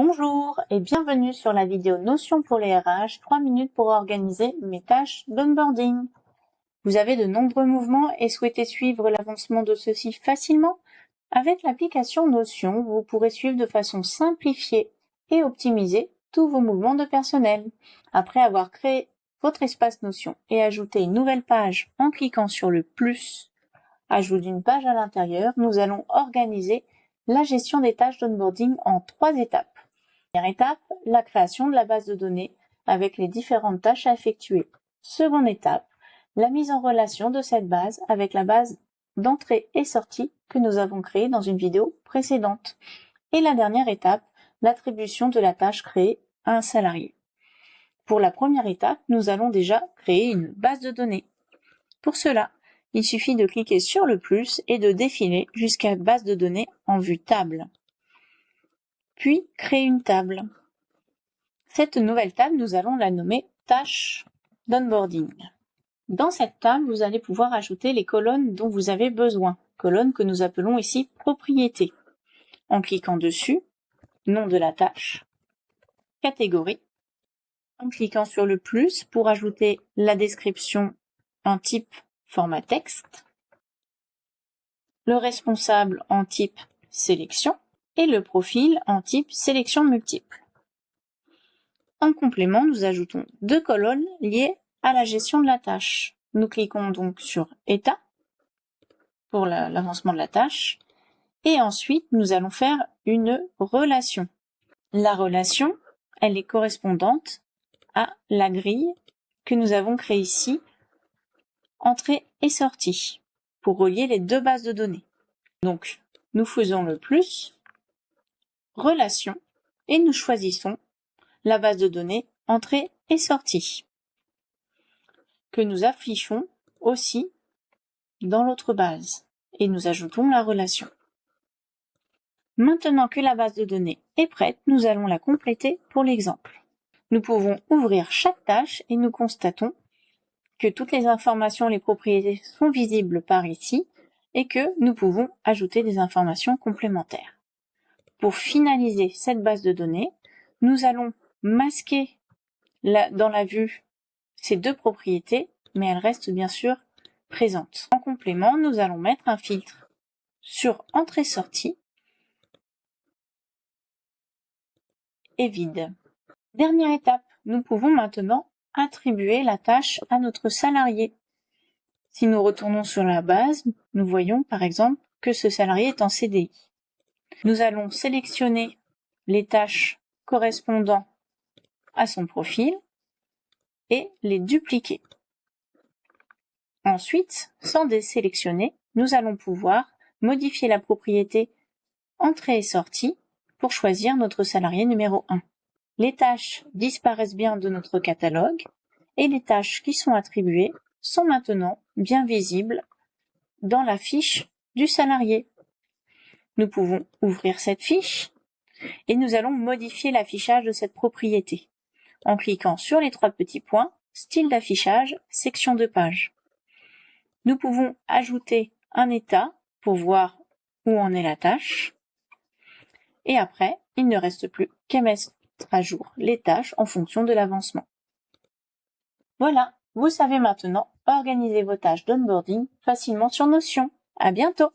Bonjour et bienvenue sur la vidéo Notion pour les RH, 3 minutes pour organiser mes tâches d'onboarding. Vous avez de nombreux mouvements et souhaitez suivre l'avancement de ceux-ci facilement? Avec l'application Notion, vous pourrez suivre de façon simplifiée et optimiser tous vos mouvements de personnel. Après avoir créé votre espace Notion et ajouté une nouvelle page en cliquant sur le plus, ajout d'une page à l'intérieur, nous allons organiser la gestion des tâches d'onboarding en 3 étapes. Première étape, la création de la base de données avec les différentes tâches à effectuer. Seconde étape, la mise en relation de cette base avec la base d'entrée et sortie que nous avons créée dans une vidéo précédente. Et la dernière étape, l'attribution de la tâche créée à un salarié. Pour la première étape, nous allons déjà créer une base de données. Pour cela, il suffit de cliquer sur le plus et de défiler jusqu'à base de données en vue table. Puis, créer une table. Cette nouvelle table, nous allons la nommer tâches d'onboarding. Dans cette table, vous allez pouvoir ajouter les colonnes dont vous avez besoin, colonnes que nous appelons ici propriétés. En cliquant dessus, nom de la tâche, catégorie, en cliquant sur le plus pour ajouter la description en type format texte, le responsable en type sélection et le profil en type sélection multiple. En complément, nous ajoutons 2 colonnes liées à la gestion de la tâche. Nous cliquons donc sur État pour l'avancement de la tâche et ensuite nous allons faire une relation. La relation, elle est correspondante à la grille que nous avons créée ici, entrée et sortie, pour relier les 2 bases de données. Donc, nous faisons le plus, relation, et nous choisissons la base de données entrée et sortie, que nous affichons aussi dans l'autre base, et nous ajoutons la relation. Maintenant que la base de données est prête, nous allons la compléter pour l'exemple. Nous pouvons ouvrir chaque tâche et nous constatons que toutes les informations, les propriétés sont visibles par ici et que nous pouvons ajouter des informations complémentaires. Pour finaliser cette base de données, nous allons masquer dans la vue ces 2 propriétés, mais elles restent bien sûr présentes. En complément, nous allons mettre un filtre sur entrée-sortie et vide. Dernière étape, nous pouvons maintenant attribuer la tâche à notre salarié. Si nous retournons sur la base, nous voyons par exemple que ce salarié est en CDI. Nous allons sélectionner les tâches correspondant à son profil et les dupliquer. Ensuite, sans désélectionner, nous allons pouvoir modifier la propriété entrée et sortie pour choisir notre salarié numéro 1. Les tâches disparaissent bien de notre catalogue et les tâches qui sont attribuées sont maintenant bien visibles dans la fiche du salarié. Nous pouvons ouvrir cette fiche et nous allons modifier l'affichage de cette propriété en cliquant sur les 3 petits points, style d'affichage, section de page. Nous pouvons ajouter un état pour voir où en est la tâche et après, il ne reste plus qu'à mettre à jour les tâches en fonction de l'avancement. Voilà, vous savez maintenant organiser vos tâches d'onboarding facilement sur Notion. À bientôt!